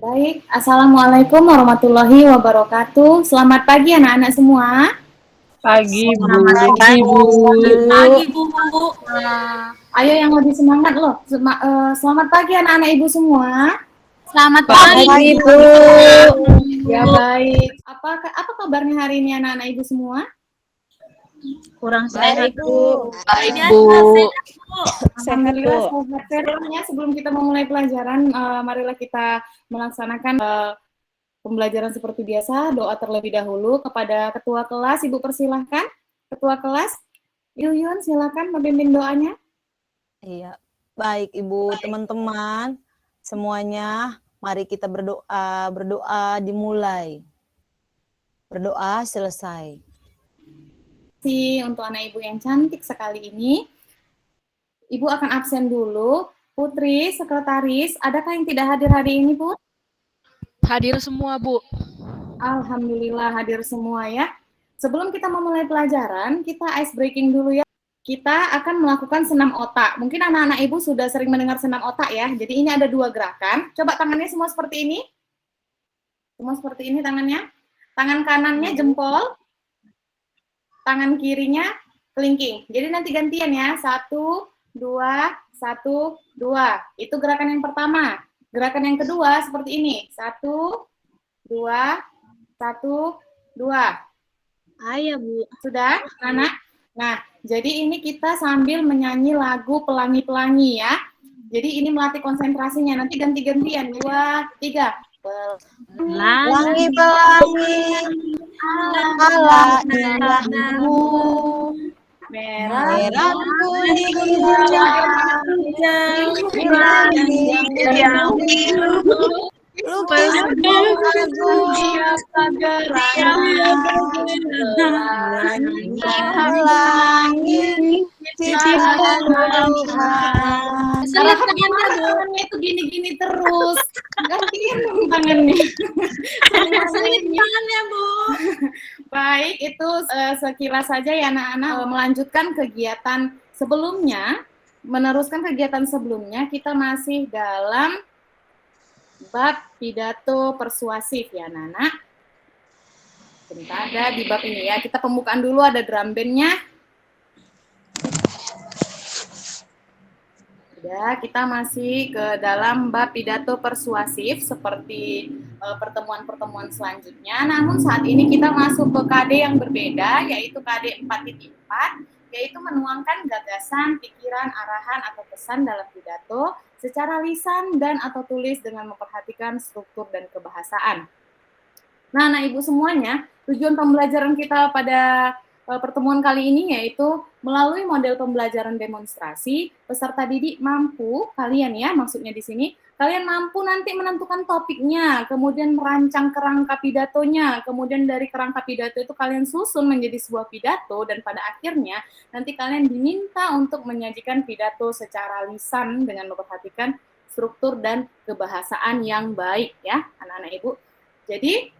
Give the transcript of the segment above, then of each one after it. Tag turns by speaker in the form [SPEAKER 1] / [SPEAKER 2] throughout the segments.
[SPEAKER 1] Baik, Assalamualaikum warahmatullahi wabarakatuh. Selamat pagi anak-anak semua.
[SPEAKER 2] Pagi, Bu.
[SPEAKER 3] Selamat pagi, Bu.
[SPEAKER 2] Pagi,
[SPEAKER 3] Bu.
[SPEAKER 1] Ayo yang lebih semangat loh. Selamat pagi anak-anak ibu semua.
[SPEAKER 3] Selamat
[SPEAKER 2] pagi, Bu.
[SPEAKER 1] Ya baik. Apa kabarnya hari ini anak-anak ibu semua?
[SPEAKER 3] Kurang sehat, Bu.
[SPEAKER 2] Baik, Bu.
[SPEAKER 1] Alhamdulillah sehat ya. Sebelum kita memulai pelajaran, marilah kita melaksanakan pembelajaran seperti biasa. Doa terlebih dahulu kepada ketua kelas. Ibu persilahkan. Ketua kelas, Yuyun silakan memimpin doanya.
[SPEAKER 4] Iya, baik Ibu, teman-teman semuanya, mari kita berdoa. Berdoa dimulai. Berdoa selesai.
[SPEAKER 1] Untuk anak ibu yang cantik sekali ini. Ibu akan absen dulu. Putri, sekretaris, adakah yang tidak hadir hari ini, Bu?
[SPEAKER 2] Hadir semua, Bu.
[SPEAKER 1] Alhamdulillah hadir semua ya. Sebelum kita memulai pelajaran, kita ice breaking dulu ya. Kita akan melakukan senam otak. Mungkin anak-anak ibu sudah sering mendengar senam otak ya. Jadi ini ada 2 gerakan. Coba tangannya semua seperti ini. Semua seperti ini tangannya. Tangan kanannya jempol. Tangan kirinya kelingking. Jadi nanti gantian ya. 1, 2, 1, 2. Itu gerakan yang pertama. Gerakan yang kedua seperti ini. 1, 2, 1, 2.
[SPEAKER 3] Ayo, Bu.
[SPEAKER 1] Sudah, anak? Nah, jadi ini kita sambil menyanyi lagu Pelangi-Pelangi ya. Jadi ini melatih konsentrasinya. Nanti ganti-gantian. 2, 3.
[SPEAKER 4] Pelangi-pelangi, ala indahmu, merah kuning yang biru, lukisan lagu pelangi, titipan Tuhan.
[SPEAKER 1] Karena tangannya itu gini-gini terus. Gantiin dong tangannya.
[SPEAKER 3] Tangannya, Bu.
[SPEAKER 1] Baik, itu sekilas saja ya anak-anak. Melanjutkan kegiatan sebelumnya, meneruskan kegiatan sebelumnya, kita masih dalam bab pidato persuasif ya anak-anak. Bentar, ada di bab ini ya. Kita pembukaan dulu, ada drum band-nya. Ya, kita masih ke dalam bab pidato persuasif seperti pertemuan-pertemuan selanjutnya. Namun saat ini kita masuk ke KD yang berbeda, yaitu KD 4.4, yaitu menuangkan gagasan, pikiran, arahan, atau pesan dalam pidato secara lisan dan atau tulis dengan memperhatikan struktur dan kebahasaan. Nah, anak ibu semuanya, tujuan pembelajaran kita pada pertemuan kali ini yaitu melalui model pembelajaran demonstrasi, peserta didik mampu, kalian ya maksudnya di sini, kalian mampu nanti menentukan topiknya, kemudian merancang kerangka pidatonya, kemudian dari kerangka pidato itu kalian susun menjadi sebuah pidato, dan pada akhirnya nanti kalian diminta untuk menyajikan pidato secara lisan dengan memperhatikan struktur dan kebahasaan yang baik ya anak-anak ibu. Jadi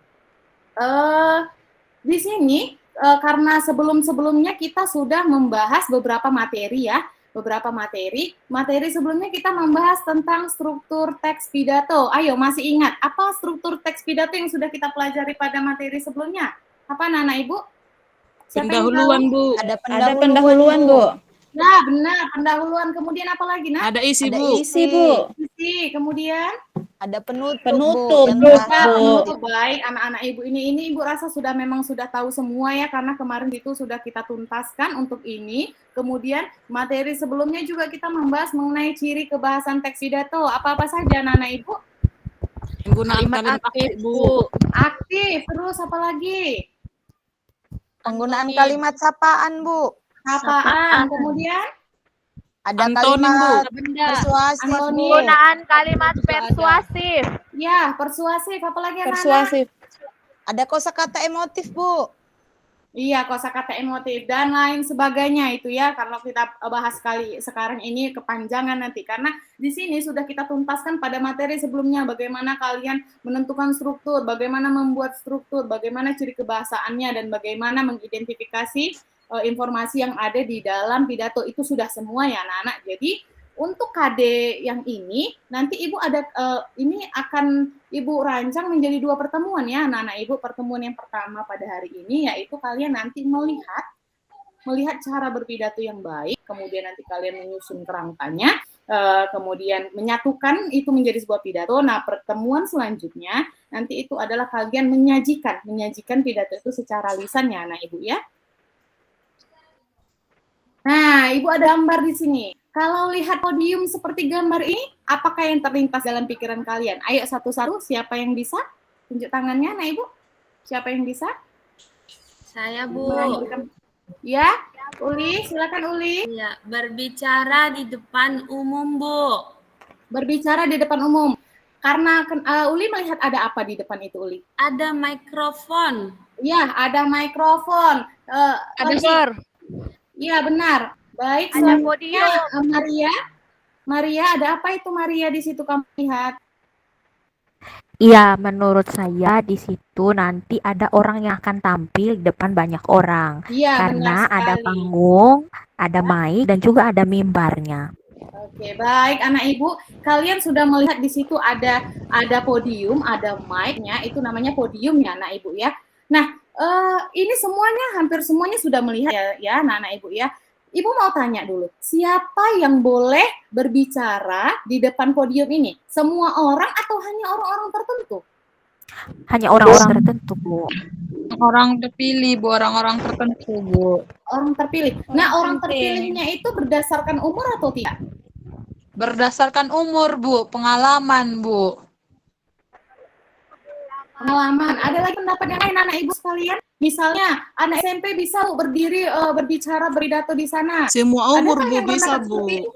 [SPEAKER 1] di sini karena sebelum-sebelumnya kita sudah membahas beberapa materi ya, materi sebelumnya kita membahas tentang struktur teks pidato. Ayo, masih ingat apa struktur teks pidato yang sudah kita pelajari pada materi sebelumnya? Apa anak-anak ibu?
[SPEAKER 2] Pendahuluan, Bu.
[SPEAKER 4] Ada pendahuluan, Bu.
[SPEAKER 1] Nah, benar, pendahuluan. Kemudian apa lagi, Nak?
[SPEAKER 2] Ada isi,
[SPEAKER 4] Ada
[SPEAKER 2] Bu.
[SPEAKER 4] isi, Bu.
[SPEAKER 1] Isi, kemudian
[SPEAKER 4] Ada penutup,
[SPEAKER 3] Penutup,
[SPEAKER 4] Bu.
[SPEAKER 1] penutup. Baik, anak-anak ibu ini ibu rasa memang sudah tahu semua ya, karena kemarin itu sudah kita tuntaskan untuk ini. Kemudian materi sebelumnya juga kita membahas mengenai ciri kebahasan teks pidato. Apa-apa saja anak-anak ibu?
[SPEAKER 2] Penggunaan kalimat aktif, Bu.
[SPEAKER 1] Aktif, terus apa lagi?
[SPEAKER 4] Penggunaan kalimat sapaan, Bu.
[SPEAKER 1] Sapaan, kemudian
[SPEAKER 4] Ada
[SPEAKER 2] Antonim,
[SPEAKER 4] kalimat
[SPEAKER 2] Bu.
[SPEAKER 4] persuasif, Bu.
[SPEAKER 5] Penggunaan kalimat persuasif.
[SPEAKER 1] ya persuasif, apa lagi anak-anak?
[SPEAKER 3] Persuasif.
[SPEAKER 4] Ada kosakata emotif, Bu.
[SPEAKER 1] Iya, kosakata emotif dan lain sebagainya itu ya. Kalau kita bahas kali sekarang ini kepanjangan nanti, karena di sini sudah kita tuntaskan pada materi sebelumnya bagaimana kalian menentukan struktur, bagaimana membuat struktur, bagaimana ciri kebahasaannya, dan bagaimana mengidentifikasi informasi yang ada di dalam pidato. Itu sudah semua ya anak-anak. Jadi untuk KD yang ini nanti Ibu ada ini akan Ibu rancang menjadi 2 pertemuan ya anak-anak Ibu. Pertemuan yang pertama pada hari ini yaitu kalian nanti melihat cara berpidato yang baik, kemudian nanti kalian menyusun kerangkanya, kemudian menyatukan itu menjadi sebuah pidato. Nah, pertemuan selanjutnya nanti itu adalah kalian menyajikan pidato itu secara lisan ya anak Ibu ya. Nah, Ibu ada gambar di sini. Kalau lihat podium seperti gambar ini, apakah yang terlintas dalam pikiran kalian? Ayo satu-satu, siapa yang bisa? Tunjuk tangannya, nah Ibu. Siapa yang bisa?
[SPEAKER 3] Saya, Bu.
[SPEAKER 1] Ya, Uli, silakan Uli.
[SPEAKER 3] Ya, berbicara di depan umum, Bu.
[SPEAKER 1] Berbicara di depan umum. Karena Uli melihat ada apa di depan itu, Uli?
[SPEAKER 3] Ada mikrofon.
[SPEAKER 1] Ya, ada mikrofon.
[SPEAKER 2] Ada Sir.
[SPEAKER 1] Iya, benar. Baik,
[SPEAKER 5] Ada
[SPEAKER 1] selanjutnya
[SPEAKER 5] podium.
[SPEAKER 1] Maria, ada apa itu Maria di situ kamu lihat?
[SPEAKER 6] Iya, menurut saya di situ nanti ada orang yang akan tampil di depan banyak orang.
[SPEAKER 1] Iya,
[SPEAKER 6] Karena
[SPEAKER 1] benar
[SPEAKER 6] ada
[SPEAKER 1] sekali.
[SPEAKER 6] panggung, ada mic, dan juga ada mimbarnya.
[SPEAKER 1] Oke, baik anak ibu, kalian sudah melihat di situ ada podium, ada mic-nya, itu namanya podium ya anak ibu ya. Nah, ini hampir semuanya sudah melihat ya anak-anak ibu ya. Ibu mau tanya dulu, siapa yang boleh berbicara di depan podium ini? Semua orang atau hanya orang-orang tertentu?
[SPEAKER 6] Hanya orang-orang tertentu, Bu.
[SPEAKER 7] Orang terpilih, Bu. Orang-orang tertentu, Bu.
[SPEAKER 1] Orang terpilih. Nah, orang terpilihnya itu berdasarkan umur atau tidak?
[SPEAKER 7] Berdasarkan umur, Bu. Pengalaman, Bu.
[SPEAKER 1] Pengalaman. Ada lagi pendapat yang lain anak ibu sekalian? Misalnya anak SMP bisa berdiri berbicara berpidato di sana.
[SPEAKER 2] Semua umur,
[SPEAKER 1] Adakah
[SPEAKER 2] Bu,
[SPEAKER 1] yang
[SPEAKER 2] bisa,
[SPEAKER 1] berpendapat
[SPEAKER 2] Bu.
[SPEAKER 1] seperti itu?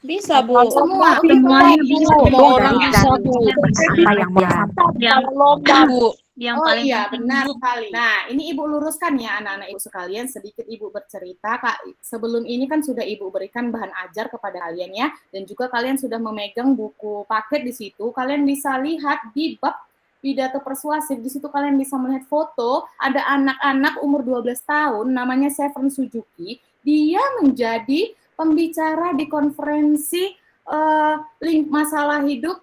[SPEAKER 3] Bisa, Bu.
[SPEAKER 1] Semua.
[SPEAKER 3] Semuanya bisa.
[SPEAKER 2] Semua orang bisa, Bu.
[SPEAKER 6] Apa yang mau disampaikan?
[SPEAKER 3] Yang
[SPEAKER 7] Lomba, Bu.
[SPEAKER 3] yang
[SPEAKER 1] Oh
[SPEAKER 3] paling
[SPEAKER 1] iya,
[SPEAKER 3] penting,
[SPEAKER 1] benar
[SPEAKER 3] Bu.
[SPEAKER 1] sekali. Nah, ini Ibu luruskan ya anak-anak Ibu sekalian, sedikit Ibu bercerita, Kak. Sebelum ini kan sudah Ibu berikan bahan ajar kepada kalian ya, dan juga kalian sudah memegang buku paket di situ. Kalian bisa lihat di bab pidato persuasif, di situ kalian bisa melihat foto, ada anak-anak umur 12 tahun, namanya Seven Suzuki, dia menjadi pembicara di konferensi masalah hidup,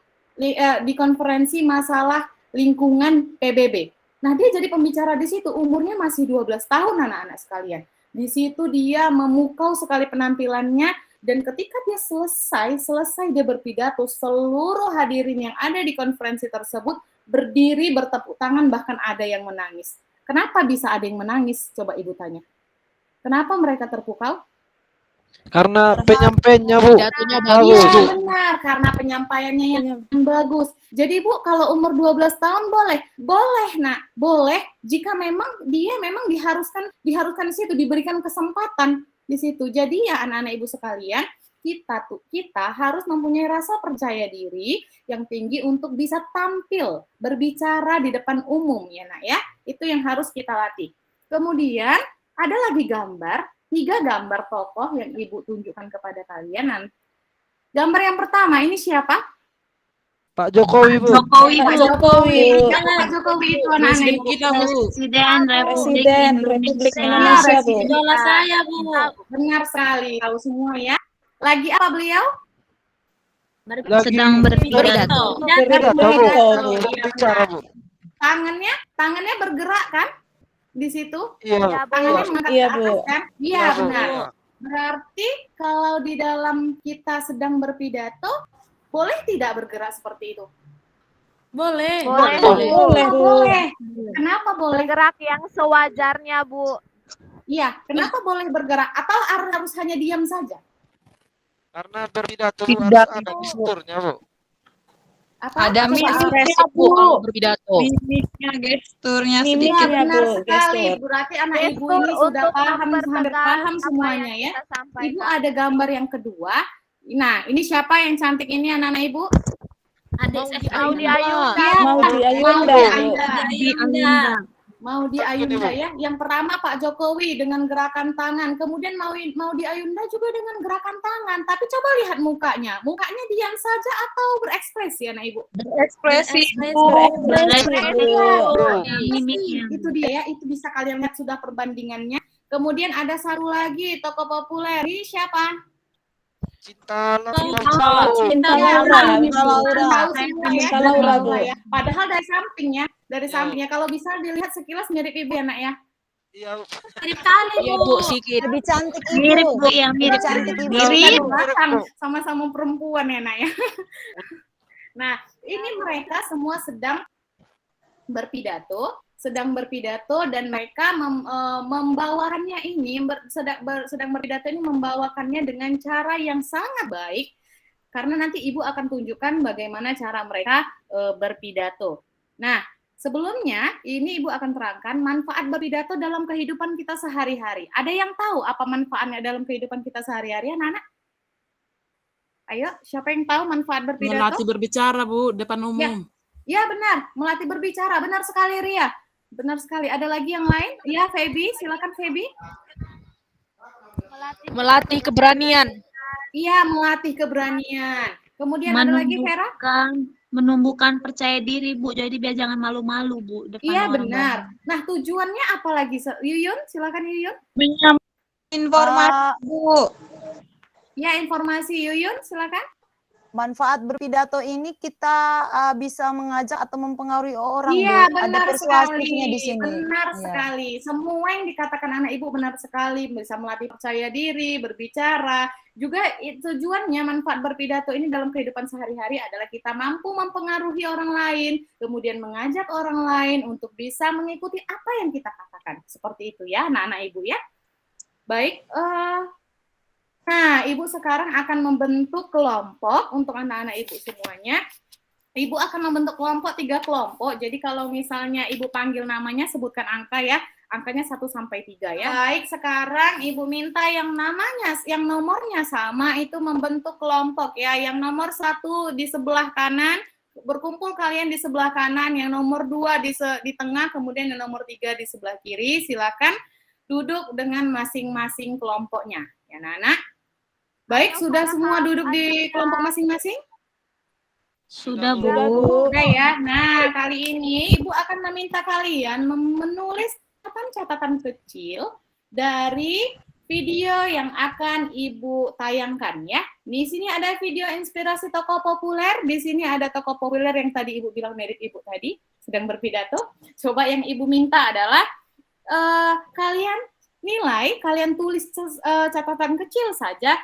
[SPEAKER 1] di konferensi masalah lingkungan PBB. Nah, dia jadi pembicara di situ, umurnya masih 12 tahun anak-anak sekalian. Di situ dia memukau sekali penampilannya, dan ketika dia selesai dia berpidato, seluruh hadirin yang ada di konferensi tersebut berdiri bertepuk tangan, bahkan ada yang menangis. Kenapa bisa ada yang menangis? Coba Ibu tanya. Kenapa mereka terpukau?
[SPEAKER 8] Karena penyampaiannya, Bu.
[SPEAKER 2] Pidatonya
[SPEAKER 1] Iya,
[SPEAKER 2] bagus, Bu.
[SPEAKER 1] benar, karena penyampaiannya yang bagus. Jadi Bu, kalau umur 12 tahun boleh? Boleh, Nak. Boleh jika memang dia diharuskan di situ, diberikan kesempatan di situ. Jadi ya anak-anak Ibu sekalian, kita harus mempunyai rasa percaya diri yang tinggi untuk bisa tampil berbicara di depan umum ya Nak ya. Itu yang harus kita latih. Kemudian ada lagi 3 gambar tokoh yang Ibu tunjukkan kepada kalian. Gambar yang pertama ini siapa?
[SPEAKER 8] Pak Jokowi, Bu.
[SPEAKER 3] Jokowi,
[SPEAKER 1] Pak
[SPEAKER 3] Bu.
[SPEAKER 1] Jokowi. Pak Jokowi itu anak-anak
[SPEAKER 2] Presiden
[SPEAKER 1] Ibu.
[SPEAKER 2] kita, Bu.
[SPEAKER 3] Presiden Republik Indonesia.
[SPEAKER 1] Indonesia, Bu.
[SPEAKER 3] Idola saya, Bu.
[SPEAKER 1] Benar sekali, tahu semua ya. Lagi apa beliau?
[SPEAKER 3] Sedang berpidato.
[SPEAKER 8] Bicara, Bu.
[SPEAKER 1] Tangannya bergerak kan di situ?
[SPEAKER 8] Iya.
[SPEAKER 1] Tangannya mengangkat ke atas kan? Iya,
[SPEAKER 8] Bu.
[SPEAKER 1] benar. Berarti kalau di dalam kita sedang berpidato, boleh tidak bergerak seperti itu?
[SPEAKER 3] Boleh.
[SPEAKER 1] Boleh. Kenapa boleh?
[SPEAKER 5] Bergerak yang sewajarnya, Bu.
[SPEAKER 1] Iya, kenapa boleh bergerak? Atau harus hanya diam saja?
[SPEAKER 8] Karena berpidato harus ada gesturnya, Bu.
[SPEAKER 1] Apa?
[SPEAKER 7] Ada
[SPEAKER 2] Ekspresif, Bu, kalau berpidato.
[SPEAKER 7] Mimiknya, gesturnya
[SPEAKER 1] Iya,
[SPEAKER 7] sedikit.
[SPEAKER 1] benar sekali. Berarti anak ibu
[SPEAKER 5] Gestur
[SPEAKER 1] ini sudah
[SPEAKER 5] untuk
[SPEAKER 1] hampir
[SPEAKER 5] mempertegas
[SPEAKER 1] paham
[SPEAKER 5] apa
[SPEAKER 1] semuanya
[SPEAKER 5] yang
[SPEAKER 1] ya.
[SPEAKER 5] kita sampaikan.
[SPEAKER 1] Ibu ada gambar yang kedua. Nah, ini siapa yang cantik ini anak-anak ibu?
[SPEAKER 3] Adik
[SPEAKER 5] Mau
[SPEAKER 3] saya.
[SPEAKER 5] diayunkan.
[SPEAKER 1] Mau di Ayunda ya. Yang pertama Pak Jokowi dengan gerakan tangan, kemudian mau di Ayunda juga dengan gerakan tangan. Tapi coba lihat mukanya. Mukanya diam saja atau berekspresi anak ibu?
[SPEAKER 7] Ekspresi,
[SPEAKER 3] Mimiknya.
[SPEAKER 1] Itu dia ya, itu bisa kalian lihat sudah perbandingannya. Kemudian ada satu lagi tokoh populer. Ini siapa?
[SPEAKER 8] Cinta Laura.
[SPEAKER 3] Cinta
[SPEAKER 1] Ya,
[SPEAKER 3] Laura.
[SPEAKER 4] Cinta Laura.
[SPEAKER 1] tahu semua ya.
[SPEAKER 3] Cinta Laura, Bu.
[SPEAKER 1] Ya. Padahal dari sampingnya,
[SPEAKER 8] Ya.
[SPEAKER 1] kalau bisa dilihat sekilas mirip ibu ya, Nak ya.
[SPEAKER 8] Iya.
[SPEAKER 3] Mirip kali,
[SPEAKER 2] Iya
[SPEAKER 3] Bu.
[SPEAKER 2] Bu, sedikit.
[SPEAKER 4] Lebih cantik ibu.
[SPEAKER 5] Mirip Bu, ya mirip.
[SPEAKER 4] Lebih cantik ibu.
[SPEAKER 1] Mirip batang, sama-sama perempuan ya, Nak ya. Nah, ini mereka semua sedang berpidato dan mereka membawakannya ini sedang berpidato ini membawakannya dengan cara yang sangat baik karena nanti Ibu akan tunjukkan bagaimana cara mereka berpidato. Nah, sebelumnya ini Ibu akan terangkan manfaat berpidato dalam kehidupan kita sehari-hari. Ada yang tahu apa manfaatnya dalam kehidupan kita sehari-hari, anak-anak? Ayo, siapa yang tahu manfaat berpidato?
[SPEAKER 9] Melatih berbicara, Bu, depan umum.
[SPEAKER 1] Ya, benar. Melatih berbicara. Benar sekali, Ria. Benar sekali. Ada lagi yang lain? Ya, Feby. Silakan, Feby.
[SPEAKER 2] Melatih keberanian.
[SPEAKER 1] Iya, melatih keberanian. Kemudian ada lagi, Vera?
[SPEAKER 3] Menumbuhkan percaya diri, Bu. Jadi biar jangan malu-malu, Bu. Depan
[SPEAKER 1] Iya,
[SPEAKER 3] orang
[SPEAKER 1] benar.
[SPEAKER 3] banyak.
[SPEAKER 1] Nah, tujuannya apa lagi? Yuyun, silakan Yuyun.
[SPEAKER 7] Informasi, Bu.
[SPEAKER 1] Ya, informasi Yuyun, silakan.
[SPEAKER 4] Manfaat berpidato ini kita bisa mengajak atau mempengaruhi orang.
[SPEAKER 1] Iya,
[SPEAKER 4] Bu. Ada
[SPEAKER 1] benar
[SPEAKER 4] persuasifnya
[SPEAKER 1] sekali.
[SPEAKER 4] di sini.
[SPEAKER 1] Benar
[SPEAKER 4] Iya.
[SPEAKER 1] sekali. Semua yang dikatakan anak ibu benar sekali. Bisa melatih percaya diri, berbicara. Juga tujuannya manfaat berpidato ini dalam kehidupan sehari-hari adalah kita mampu mempengaruhi orang lain, kemudian mengajak orang lain untuk bisa mengikuti apa yang kita katakan. Seperti itu ya, anak-anak ibu ya. Baik, nah, Ibu sekarang akan membentuk kelompok untuk anak-anak Ibu semuanya. Ibu akan membentuk kelompok 3 kelompok. Jadi kalau misalnya Ibu panggil namanya, sebutkan angka ya. Angkanya 1 sampai 3 ya. Baik, sekarang Ibu minta yang nomornya sama itu membentuk kelompok ya. Yang nomor 1 di sebelah kanan, berkumpul kalian di sebelah kanan. Yang nomor 2 di tengah, kemudian yang nomor 3 di sebelah kiri. Silakan duduk dengan masing-masing kelompoknya. Ya, Nana. Baik, sudah semua duduk di kelompok masing-masing?
[SPEAKER 3] Sudah, Bu.
[SPEAKER 1] Sudah ya. Nah, kali ini Ibu akan meminta kalian menulis catatan kecil dari video yang akan Ibu tayangkan ya. Di sini ada video inspirasi tokoh populer, di sini ada tokoh populer yang tadi Ibu bilang mirip Ibu tadi, sedang berpidato. Coba yang Ibu minta adalah kalian tulis catatan kecil saja.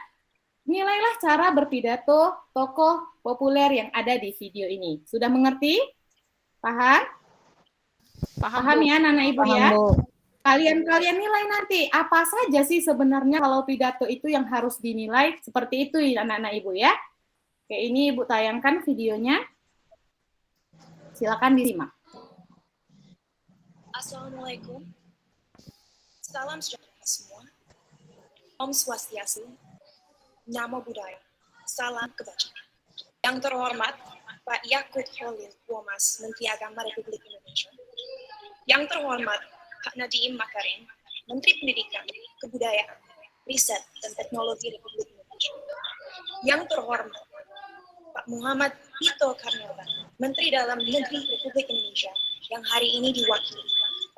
[SPEAKER 1] Nilailah cara berpidato tokoh populer yang ada di video ini. Sudah mengerti? Paham? Paham ya, anak ibu ya? Kalian nilai nanti apa saja sih sebenarnya kalau pidato itu yang harus dinilai seperti itu anak-anak ibu ya. Oke, ini Ibu tayangkan videonya. Silakan disimak.
[SPEAKER 10] Assalamualaikum. Salam sejahtera semua. Om Swastiastu. Namo Buddhaya. Salam kebajikan. Yang terhormat Pak Yakut Khalil Womas, Menteri Agama Republik Indonesia. Yang terhormat Pak Nadiem Makarim, Menteri Pendidikan, Kebudayaan, Riset, dan Teknologi Republik Indonesia. Yang terhormat Pak Muhammad Tito Karnavian, Menteri Dalam Negeri Republik Indonesia, yang hari ini diwakili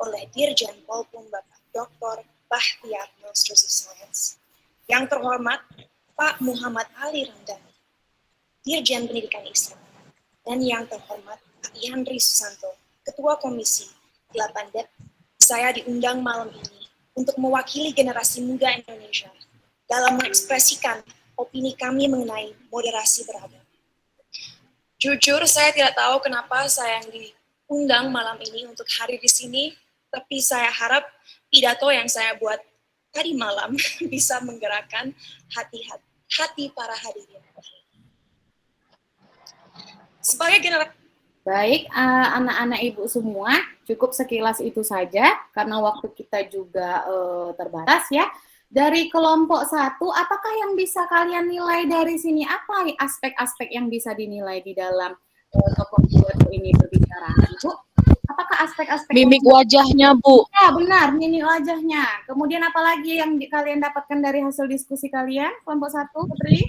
[SPEAKER 10] oleh Dirjen Polpum Bapak Dr. Bahtiar Minister of Science. Yang terhormat Pak Muhammad Ali Ramdhani, Dirjen Pendidikan Islam, dan yang terhormat Pak Yandri Susanto, Ketua Komisi 8 DEP. Saya diundang malam ini untuk mewakili generasi muda Indonesia dalam mengekspresikan opini kami mengenai moderasi beragama. Jujur, saya tidak tahu kenapa saya yang diundang malam ini untuk hadir di sini, tapi saya harap pidato yang saya buat tadi malam bisa menggerakkan hati para hadirin. Sebagai generasi.
[SPEAKER 1] Baik, anak-anak ibu semua, cukup sekilas itu saja karena waktu kita juga terbatas ya. Dari kelompok 1, apakah yang bisa kalian nilai dari sini? Apa aspek-aspek yang bisa dinilai di dalam tokoh pidato ini berbicara? Ibu, apakah aspek-aspek
[SPEAKER 2] Mimik wajahnya, Bu.
[SPEAKER 1] Ya, benar, mimik wajahnya. Kemudian apalagi yang kalian dapatkan dari hasil diskusi kalian? Kelompok 1, Putri?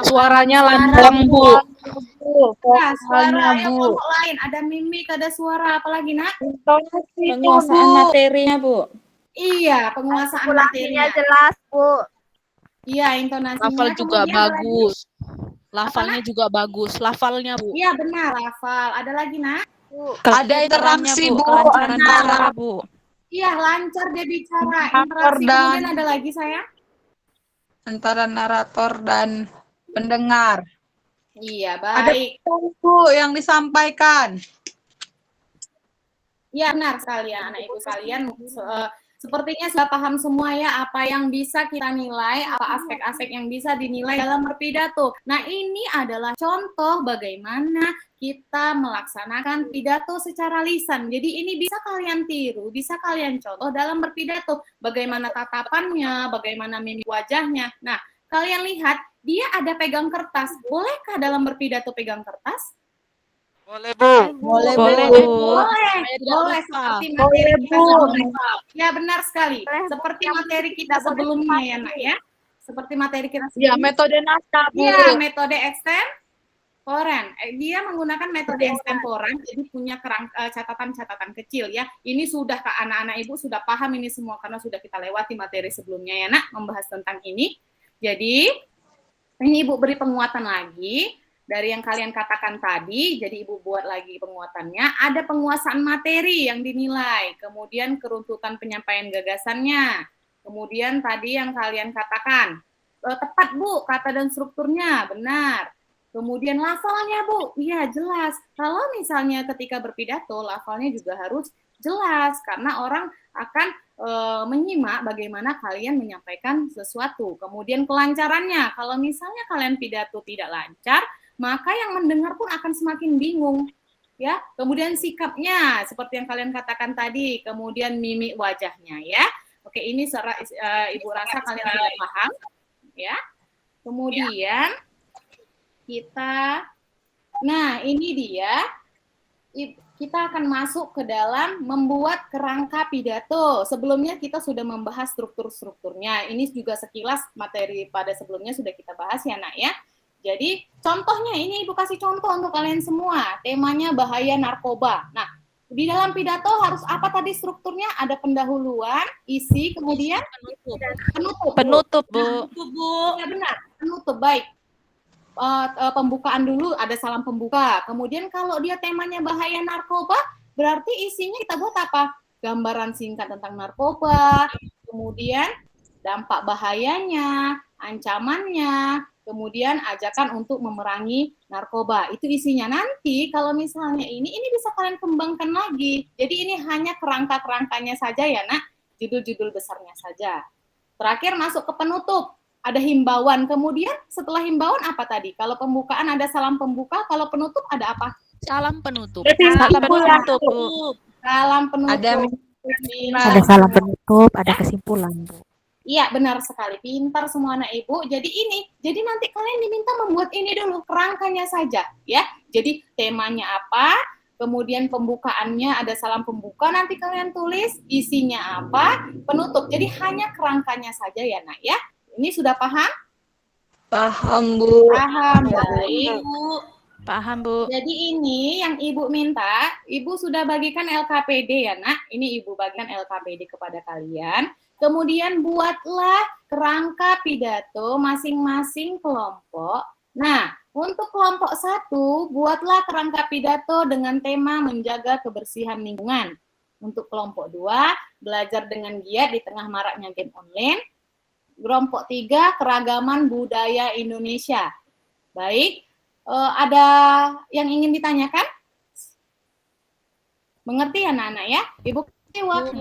[SPEAKER 2] Suaranya lantang, Bu.
[SPEAKER 1] Ya, suara yang kelompok lain. Ada mimik, ada suara. Apalagi, Nak?
[SPEAKER 7] Penguasaan materinya, Bu.
[SPEAKER 1] Iya, penguasaan
[SPEAKER 5] Artikulasinya
[SPEAKER 1] materinya.
[SPEAKER 5] jelas, Bu.
[SPEAKER 1] Iya, intonasinya.
[SPEAKER 2] Lafal juga
[SPEAKER 1] Kemudian ada lagi.
[SPEAKER 2] bagus. Lafalnya juga bagus. Lafalnya, Bu.
[SPEAKER 1] Iya, benar, hafal. Ada lagi, Nak?
[SPEAKER 7] Ada interaksi, Bu.
[SPEAKER 2] Kelancaran
[SPEAKER 7] Antara
[SPEAKER 2] bicara, Bu.
[SPEAKER 1] Iya, lancar dia bicara.
[SPEAKER 7] Narator
[SPEAKER 1] Interaksi.
[SPEAKER 7] dan-
[SPEAKER 1] Kemudian ada lagi, sayang?
[SPEAKER 7] antara narator dan pendengar.
[SPEAKER 1] Iya,
[SPEAKER 7] Ada
[SPEAKER 1] baik.
[SPEAKER 7] Bu yang disampaikan.
[SPEAKER 1] Iya, benar sekali ya, anak ibu sekalian. Sepertinya sudah paham semua ya apa yang bisa kita nilai, apa aspek-aspek yang bisa dinilai dalam berpidato. Nah, ini adalah contoh bagaimana kita melaksanakan pidato secara lisan. Jadi ini bisa kalian tiru, bisa kalian contoh dalam berpidato. Bagaimana tatapannya, bagaimana mimik wajahnya. Nah, kalian lihat, dia ada pegang kertas. Bolehkah dalam berpidato pegang kertas?
[SPEAKER 8] Boleh, Bu.
[SPEAKER 4] Boleh,
[SPEAKER 2] Boleh,
[SPEAKER 4] Bu.
[SPEAKER 2] Bu.
[SPEAKER 1] Boleh, seperti materi kita sebelumnya. Ya, benar sekali. Seperti materi kita sebelumnya ya, Nak ya. Seperti materi kita
[SPEAKER 7] Ya,
[SPEAKER 1] sebelumnya.
[SPEAKER 7] metode naskah, Bu.
[SPEAKER 1] Iya, metode extemporan. Dia menggunakan metode extemporan, jadi punya catatan-catatan kecil ya. Ini sudah ke anak-anak ibu sudah paham ini semua karena sudah kita lewati materi sebelumnya ya, Nak, membahas tentang ini. Jadi, ini ibu beri penguatan lagi. Dari yang kalian katakan tadi, jadi ibu buat lagi penguatannya, ada penguasaan materi yang dinilai, kemudian keruntutan penyampaian gagasannya, kemudian tadi yang kalian katakan, tepat Bu, kata dan strukturnya, benar. Kemudian lafalnya Bu, iya jelas. Kalau misalnya ketika berpidato, lafalnya juga harus jelas, karena orang akan menyimak bagaimana kalian menyampaikan sesuatu. Kemudian kelancarannya, kalau misalnya kalian pidato tidak lancar, maka yang mendengar pun akan semakin bingung, ya. Kemudian sikapnya, seperti yang kalian katakan tadi, kemudian mimik wajahnya, ya. Oke, ini ibu rasa kalian sudah paham, ya. Kemudian nah ini dia, kita akan masuk ke dalam membuat kerangka pidato. Sebelumnya kita sudah membahas struktur-strukturnya. Ini juga sekilas materi pada sebelumnya sudah kita bahas ya, Nak, ya. Jadi contohnya ini ibu kasih contoh untuk kalian semua. Temanya bahaya narkoba. Nah, di dalam pidato harus apa tadi strukturnya? Ada pendahuluan, isi, kemudian penutup.
[SPEAKER 2] Penutup, Bu.
[SPEAKER 1] Ya benar, penutup. Baik. Pembukaan dulu ada salam pembuka. Kemudian kalau dia temanya bahaya narkoba, berarti isinya kita buat apa? Gambaran singkat tentang narkoba, kemudian dampak bahayanya, ancamannya, kemudian ajakan untuk memerangi narkoba. Itu isinya. Nanti kalau misalnya ini bisa kalian kembangkan lagi. Jadi ini hanya kerangka-kerangkanya saja ya, Nak. Judul-judul besarnya saja. Terakhir masuk ke penutup. Ada himbauan. Kemudian setelah himbauan apa tadi? Kalau pembukaan ada salam pembuka, kalau penutup ada apa?
[SPEAKER 2] Salam penutup.
[SPEAKER 1] Salam
[SPEAKER 2] penutup, Bu.
[SPEAKER 1] Salam penutup.
[SPEAKER 6] Ada salam penutup, ada kesimpulan, Bu.
[SPEAKER 1] Iya, benar sekali. Pintar semua anak ibu. Jadi nanti kalian diminta membuat ini dulu, kerangkanya saja, ya. Jadi temanya apa, kemudian pembukaannya ada salam pembuka, nanti kalian tulis isinya apa, penutup. Jadi hanya kerangkanya saja ya, Nak, ya. Ini sudah paham?
[SPEAKER 7] Paham, Bu.
[SPEAKER 1] Paham, baik.
[SPEAKER 2] Paham, Bu.
[SPEAKER 1] Jadi ini yang ibu minta, ibu sudah bagikan LKPD ya, Nak. Ini ibu bagikan LKPD kepada kalian. Kemudian buatlah kerangka pidato masing-masing kelompok. Nah, untuk kelompok 1, buatlah kerangka pidato dengan tema menjaga kebersihan lingkungan. Untuk kelompok 2, belajar dengan giat di tengah maraknya game online. Kelompok 3, keragaman budaya Indonesia. Baik, ada yang ingin ditanyakan? Mengerti ya, anak-anak ya? Ibu kasih waktu.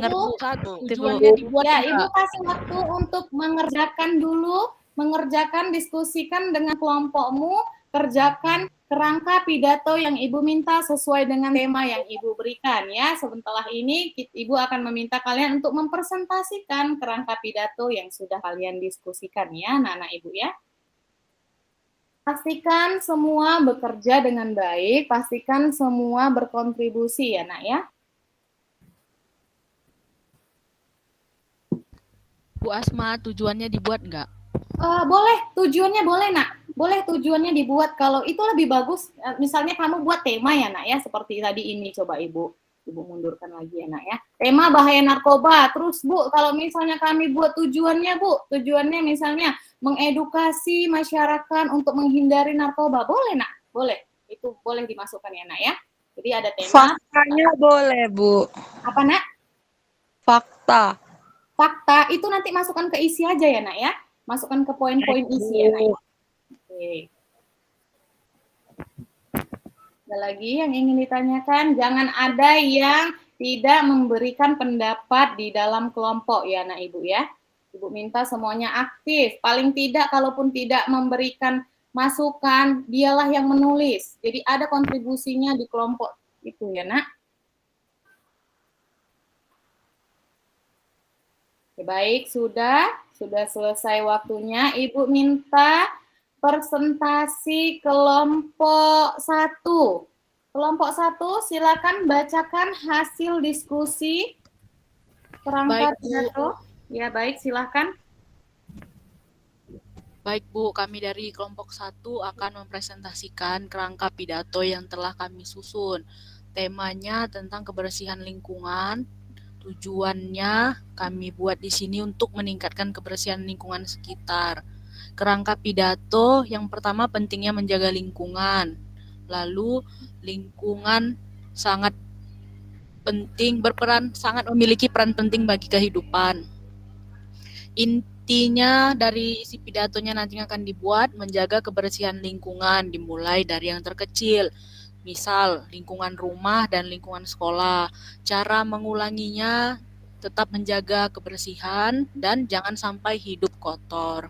[SPEAKER 2] Tujuannya
[SPEAKER 1] dibuat ya, Ibu kasih waktu untuk mengerjakan, diskusikan dengan kelompokmu, kerjakan kerangka pidato yang Ibu minta sesuai dengan tema yang Ibu berikan ya. Sebentar ini Ibu akan meminta kalian untuk mempresentasikan kerangka pidato yang sudah kalian diskusikan ya, anak-anak Ibu ya. Pastikan semua bekerja dengan baik, pastikan semua berkontribusi ya, Nak ya.
[SPEAKER 2] Bu Asma, tujuannya dibuat nggak?
[SPEAKER 1] Boleh, tujuannya boleh, Nak. Boleh tujuannya dibuat. Kalau itu lebih bagus, misalnya kamu buat tema ya, Nak ya, seperti tadi ini, coba Ibu. Ibu mundurkan lagi ya nak ya. Tema bahaya narkoba. Terus Bu, kalau misalnya kami buat tujuannya Bu, tujuannya misalnya mengedukasi masyarakat untuk menghindari narkoba, boleh nak? Boleh. Itu boleh dimasukkan ya nak ya. Jadi ada tema.
[SPEAKER 7] Faktanya boleh, Bu.
[SPEAKER 1] Apa nak?
[SPEAKER 7] Fakta.
[SPEAKER 1] Fakta itu nanti masukkan ke isi aja ya nak ya. Masukkan ke poin-poin isi ya nak ya. Oke. Ada lagi yang ingin ditanyakan? Jangan ada yang tidak memberikan pendapat di dalam kelompok ya nak Ibu ya. Ibu minta semuanya aktif. Paling tidak kalaupun tidak memberikan masukan, dialah yang menulis. Jadi ada kontribusinya di kelompok itu ya nak. Oke, baik, sudah selesai waktunya. Ibu minta presentasi kelompok 1. Kelompok 1 silakan bacakan hasil diskusi kerangka
[SPEAKER 2] Baik, Bu.
[SPEAKER 1] pidato. Ya, baik, silakan.
[SPEAKER 2] Baik Bu, kami dari kelompok 1 akan mempresentasikan kerangka pidato yang telah kami susun. Temanya tentang kebersihan lingkungan. Tujuannya kami buat di sini untuk meningkatkan kebersihan lingkungan sekitar. Kerangka pidato yang pertama pentingnya menjaga lingkungan. Lalu lingkungan sangat penting, sangat memiliki peran penting bagi kehidupan. Intinya dari isi pidatonya nanti akan dibuat menjaga kebersihan lingkungan dimulai dari yang terkecil. Misal lingkungan rumah dan lingkungan sekolah. Cara mengulanginya tetap menjaga kebersihan dan jangan sampai hidup kotor.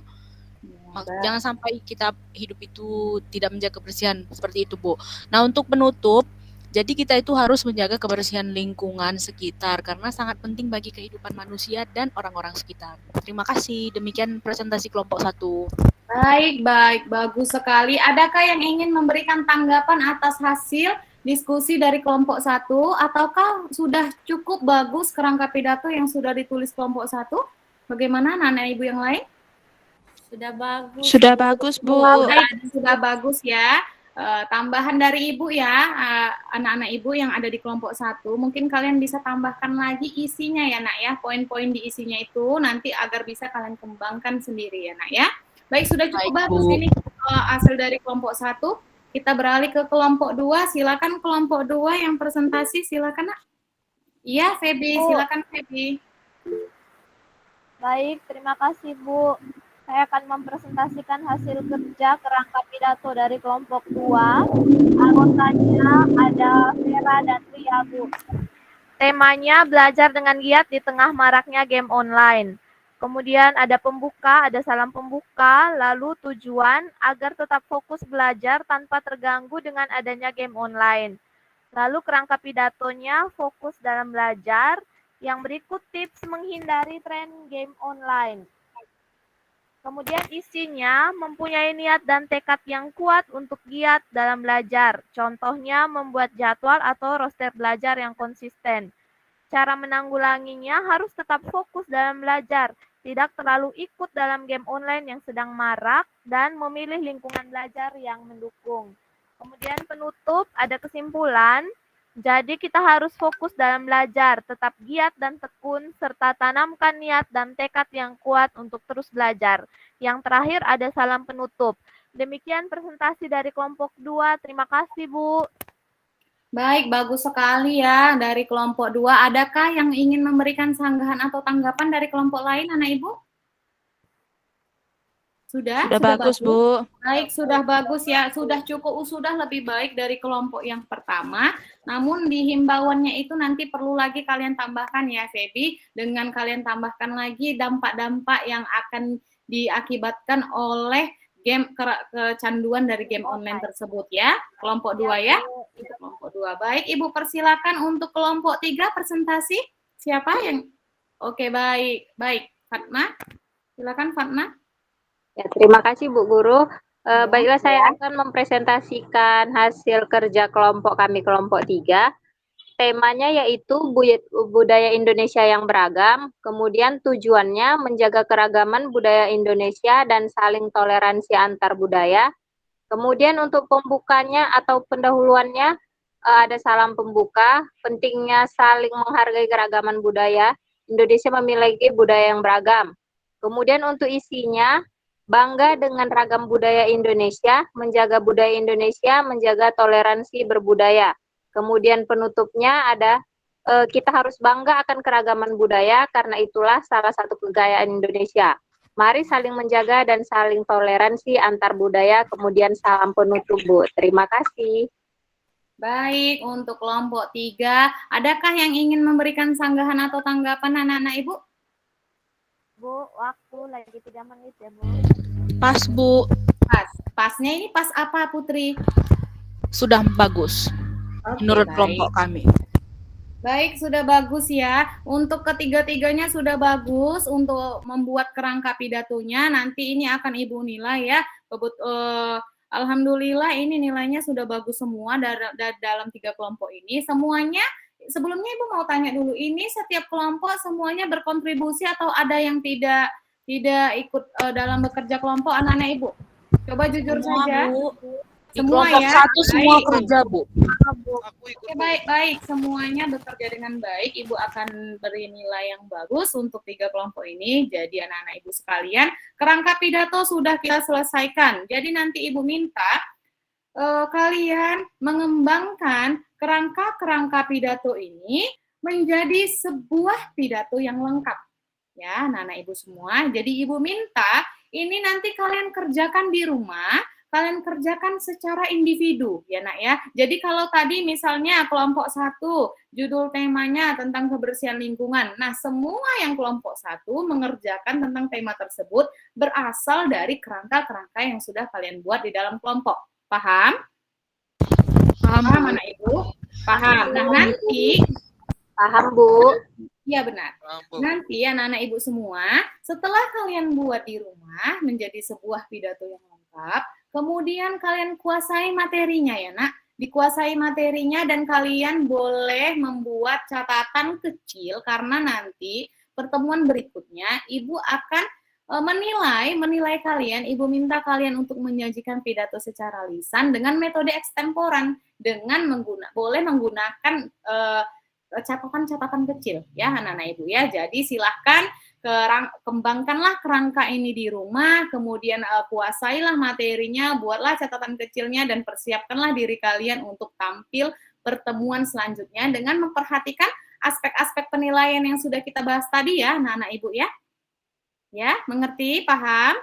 [SPEAKER 2] Jangan sampai kita hidup itu tidak menjaga kebersihan seperti itu Bu. Nah untuk penutup, jadi kita itu harus menjaga kebersihan lingkungan sekitar karena sangat penting bagi kehidupan manusia dan orang-orang sekitar. Terima kasih. Demikian presentasi kelompok 1.
[SPEAKER 1] Baik, bagus sekali. Adakah yang ingin memberikan tanggapan atas hasil diskusi dari kelompok 1 ataukah sudah cukup bagus kerangka pidato yang sudah ditulis kelompok 1? Bagaimana anak-anak Ibu yang lain?
[SPEAKER 3] Sudah bagus.
[SPEAKER 7] Sudah bagus, Bu.
[SPEAKER 1] Baik, sudah bagus ya. Tambahan dari Ibu ya, anak-anak Ibu yang ada di kelompok 1, mungkin kalian bisa tambahkan lagi isinya ya nak ya, poin-poin di isinya itu nanti agar bisa kalian kembangkan sendiri ya nak ya. Baik, sudah cukup
[SPEAKER 2] Baik,
[SPEAKER 1] bagus
[SPEAKER 2] Bu.
[SPEAKER 1] ini hasil dari kelompok 1. Kita beralih ke kelompok 2, silakan kelompok 2 yang presentasi, silakan nak. Iya, Feby, silakan Feby.
[SPEAKER 5] Baik, terima kasih Bu. Saya akan mempresentasikan hasil kerja kerangka pidato dari kelompok 2. Anggotanya ada Vera dan Ria, Bu. Temanya belajar dengan giat di tengah maraknya game online. Kemudian ada pembuka, ada salam pembuka, lalu tujuan agar tetap fokus belajar tanpa terganggu dengan adanya game online. Lalu kerangka pidatonya fokus dalam belajar, yang berikut tips menghindari tren game online. Kemudian isinya mempunyai niat dan tekad yang kuat untuk giat dalam belajar. Contohnya membuat jadwal atau roster belajar yang konsisten. Cara menanggulanginya harus tetap fokus dalam belajar, tidak terlalu ikut dalam game online yang sedang marak, dan memilih lingkungan belajar yang mendukung. Kemudian penutup ada kesimpulan. Jadi kita harus fokus dalam belajar, tetap giat dan tekun, serta tanamkan niat dan tekad yang kuat untuk terus belajar. Yang terakhir ada salam penutup. Demikian presentasi dari kelompok 2. Terima kasih, Bu.
[SPEAKER 1] Baik, bagus sekali ya dari kelompok 2. Adakah yang ingin memberikan sanggahan atau tanggapan dari kelompok lain, anak Ibu? Sudah
[SPEAKER 7] bagus, Bu.
[SPEAKER 1] Baik, sudah bagus ya. Sudah cukup, sudah lebih baik dari kelompok yang pertama. Namun di himbauannya itu nanti perlu lagi kalian tambahkan ya, Feby. Dengan kalian tambahkan lagi dampak-dampak yang akan diakibatkan oleh game kecanduan dari game online tersebut ya. Kelompok 2 ya. Kelompok 2. Baik, Ibu persilakan untuk kelompok 3 presentasi. Siapa yang? Oke, baik. Baik, Fatma. Silakan Fatma.
[SPEAKER 11] Ya, terima kasih Bu Guru. Baiklah, saya akan mempresentasikan hasil kerja kelompok kami, kelompok 3. Temanya yaitu budaya Indonesia yang beragam, kemudian tujuannya menjaga keragaman budaya Indonesia dan saling toleransi antar budaya. Kemudian untuk pembukanya atau pendahuluannya, ada salam pembuka, pentingnya saling menghargai keragaman budaya, Indonesia memiliki budaya yang beragam. Kemudian untuk isinya, bangga dengan ragam budaya Indonesia, menjaga budaya Indonesia, menjaga toleransi berbudaya. Kemudian penutupnya ada, kita harus bangga akan keragaman budaya, karena itulah salah satu kekayaan Indonesia. Mari saling menjaga dan saling toleransi antar budaya, kemudian salam penutup, Bu. Terima kasih.
[SPEAKER 1] Baik, untuk kelompok 3, adakah yang ingin memberikan sanggahan atau tanggapan anak-anak Ibu?
[SPEAKER 5] Bu, waktu lagi 3 menit ya, Bu.
[SPEAKER 2] Pas, Bu.
[SPEAKER 1] Pasnya ini pas apa, Putri?
[SPEAKER 2] Sudah bagus.
[SPEAKER 1] Oke,
[SPEAKER 2] Menurut
[SPEAKER 1] baik.
[SPEAKER 2] kelompok kami.
[SPEAKER 1] Baik, sudah bagus ya. Untuk ketiga-tiganya sudah bagus untuk membuat kerangka pidatonya. Nanti ini akan Ibu nilai ya. Alhamdulillah ini nilainya sudah bagus semua dalam 3 kelompok ini. Semuanya, sebelumnya Ibu mau tanya dulu, ini setiap kelompok semuanya berkontribusi atau ada yang tidak ikut dalam bekerja kelompok anak-anak Ibu? Coba jujur saja.
[SPEAKER 2] Bu. Di
[SPEAKER 1] Semua
[SPEAKER 2] kelompok
[SPEAKER 1] ya.
[SPEAKER 2] 1 semua
[SPEAKER 1] Baik.
[SPEAKER 2] kerja, Bu.
[SPEAKER 1] Oke, baik. Semuanya bekerja dengan baik. Ibu akan beri nilai yang bagus untuk 3 kelompok ini. Jadi anak-anak Ibu sekalian, kerangka pidato sudah kita selesaikan. Jadi nanti Ibu minta kalian mengembangkan kerangka pidato ini menjadi sebuah pidato yang lengkap. Ya, anak-anak Ibu semua. Jadi Ibu minta ini nanti kalian kerjakan di rumah. Kalian kerjakan secara individu, ya nak ya. Jadi kalau tadi misalnya kelompok 1, judul temanya tentang kebersihan lingkungan. Nah, semua yang kelompok 1 mengerjakan tentang tema tersebut berasal dari kerangka-kerangka yang sudah kalian buat di dalam kelompok. Paham? Paham anak Ibu? Paham. Nah, nanti
[SPEAKER 11] Paham, Bu.
[SPEAKER 1] Iya benar. Nanti anak-anak Ibu semua, setelah kalian buat di rumah menjadi sebuah pidato yang lengkap, kemudian kalian kuasai materinya ya nak, dikuasai materinya dan kalian boleh membuat catatan kecil karena nanti pertemuan berikutnya Ibu akan menilai kalian. Ibu minta kalian untuk menyajikan pidato secara lisan dengan metode ekstemporan dengan boleh menggunakan catatan kecil ya anak-anak Ibu ya. Jadi silahkan kembangkanlah kerangka ini di rumah, kemudian kuasailah materinya, buatlah catatan kecilnya dan persiapkanlah diri kalian untuk tampil pertemuan selanjutnya dengan memperhatikan aspek-aspek penilaian yang sudah kita bahas tadi ya anak-anak Ibu ya. Ya, mengerti? Paham?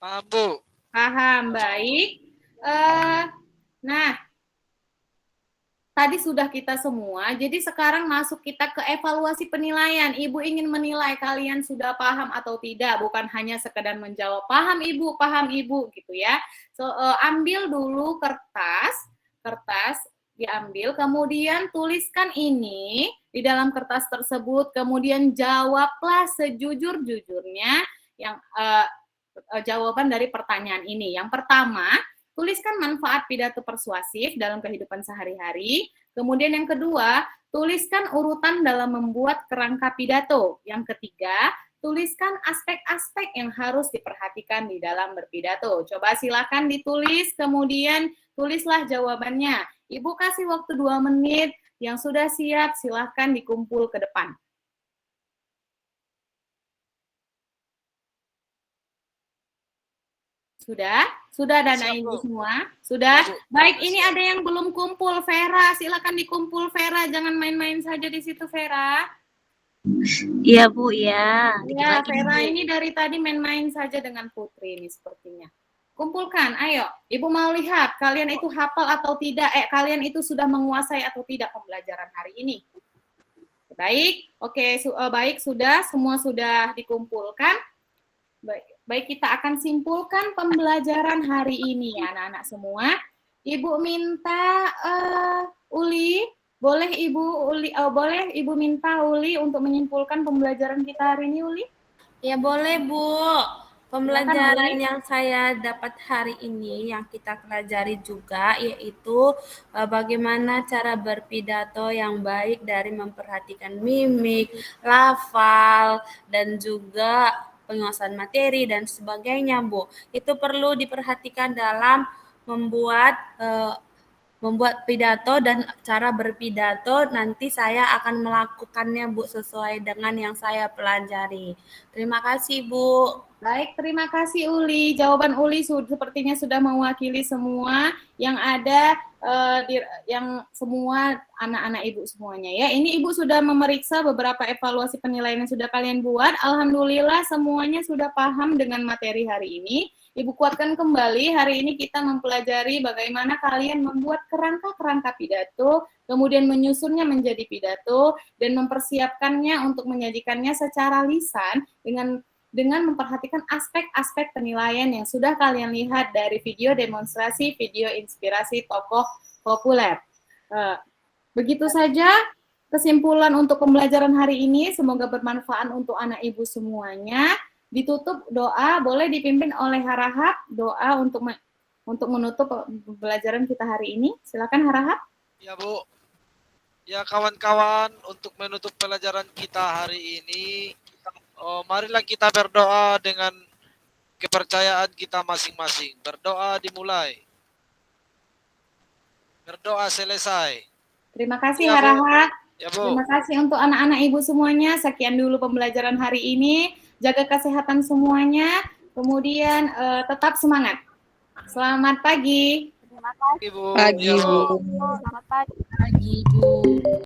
[SPEAKER 8] Paham, Bu.
[SPEAKER 1] Paham, baik. Nah, tadi sudah kita semua, jadi sekarang masuk kita ke evaluasi penilaian. Ibu ingin menilai kalian sudah paham atau tidak, bukan hanya sekedar menjawab paham Ibu gitu ya. So, ambil dulu kertas diambil, kemudian tuliskan ini di dalam kertas tersebut, kemudian jawablah sejujur-jujurnya yang jawaban dari pertanyaan ini. Yang pertama, tuliskan manfaat pidato persuasif dalam kehidupan sehari-hari. Kemudian yang kedua, tuliskan urutan dalam membuat kerangka pidato. Yang ketiga, tuliskan aspek-aspek yang harus diperhatikan di dalam berpidato. Coba silakan ditulis, kemudian tulislah jawabannya. Ibu kasih waktu 2 menit, yang sudah siap silakan dikumpul ke depan. Sudah? Sudah dan Ibu semua? Sudah? Baik, ini ada yang belum kumpul. Vera, silakan dikumpul Vera. Jangan main-main saja di situ Vera.
[SPEAKER 3] Iya Bu, ya.
[SPEAKER 1] Ya, Vera ini dari tadi main-main saja dengan Putri ini sepertinya. Kumpulkan, ayo. Ibu mau lihat kalian itu hafal atau tidak. Kalian itu sudah menguasai atau tidak pembelajaran hari ini. Baik, oke, baik sudah. Semua sudah dikumpulkan. Baik, kita akan simpulkan pembelajaran hari ini ya anak-anak semua. Ibu minta Uli, boleh Ibu minta Uli untuk menyimpulkan pembelajaran kita hari ini, Uli?
[SPEAKER 12] Ya boleh Bu. Pembelajaran yang saya dapat hari ini yang kita pelajari juga yaitu bagaimana cara berpidato yang baik dari memperhatikan mimik, lafal, dan juga penguasaan materi dan sebagainya, Bu. Itu perlu diperhatikan dalam membuat membuat pidato dan cara berpidato. Nanti saya akan melakukannya, Bu, sesuai dengan yang saya pelajari. Terima kasih, Bu.
[SPEAKER 1] Baik, terima kasih Uli. Jawaban Uli sepertinya sudah mewakili semua yang ada, yang semua anak-anak Ibu semuanya ya. Ini Ibu sudah memeriksa beberapa evaluasi penilaian yang sudah kalian buat. Alhamdulillah semuanya sudah paham dengan materi hari ini. Ibu kuatkan kembali, hari ini kita mempelajari bagaimana kalian membuat kerangka-kerangka pidato, kemudian menyusunnya menjadi pidato, dan mempersiapkannya untuk menyajikannya secara lisan dengan memperhatikan aspek-aspek penilaian yang sudah kalian lihat dari video demonstrasi, video inspirasi tokoh populer. Begitu saja kesimpulan untuk pembelajaran hari ini. Semoga bermanfaat untuk anak ibu semuanya. Ditutup doa, boleh dipimpin oleh Harahap, doa untuk menutup pembelajaran kita hari ini. Silakan Harahap.
[SPEAKER 8] Ya Bu. Ya kawan-kawan, untuk menutup pelajaran kita hari ini, marilah kita berdoa dengan kepercayaan kita masing-masing. Berdoa dimulai. Berdoa selesai.
[SPEAKER 1] Terima kasih
[SPEAKER 8] Ya, Bu.
[SPEAKER 1] Harahap.
[SPEAKER 8] Ya, Bu.
[SPEAKER 1] Terima kasih untuk anak-anak ibu semuanya. Sekian dulu pembelajaran hari ini. Jaga kesehatan semuanya. Kemudian tetap semangat. Selamat pagi.
[SPEAKER 5] Terima kasih.
[SPEAKER 8] Ibu.
[SPEAKER 7] Pagi,
[SPEAKER 8] Ya, Bu.
[SPEAKER 5] Selamat pagi.
[SPEAKER 2] Pagi, Bu.